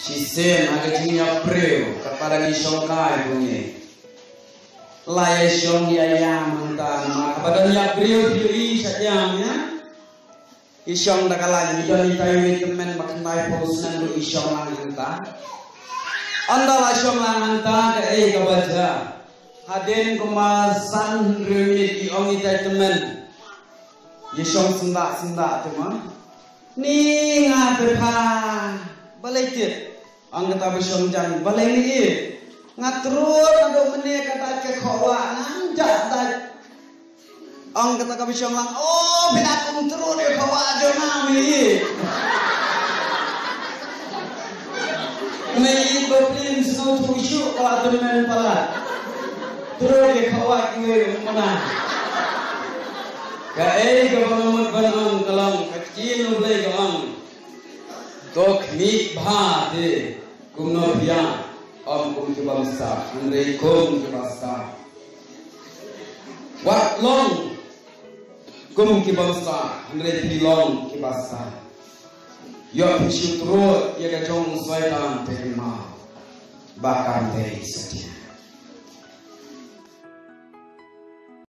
Sisen agaknya preo kepada nisong kai bunyi. Laya siong ayam mentah kepada nya preo diri sajamnya. Isong dakala jadi tayu temen makanai posan do isong langanta. Anda isong langanta ke kebaca. Haden kemasan remit iong itai temen. Isong sendak teman. Ni ngaperha balai tit. Ang kata bersong jan balai ni ngatrut ado mene kata ke khawa nang jak dak. Ang kata ka bersong lang oh bila kum terus de khawa jo nang ni. Nei goblin snow tu isu ka temen pala. Terus de khawa ke mana. Ka ka bangun bangun kalang kecil boleh kalang. Tok nik bha de kumno biang om kum ke bangsa andre kum ke bangsa wat long kum ke bangsa andre pilong ke bangsa yo pishutro ye ga jong swaitan terima bakam dei setia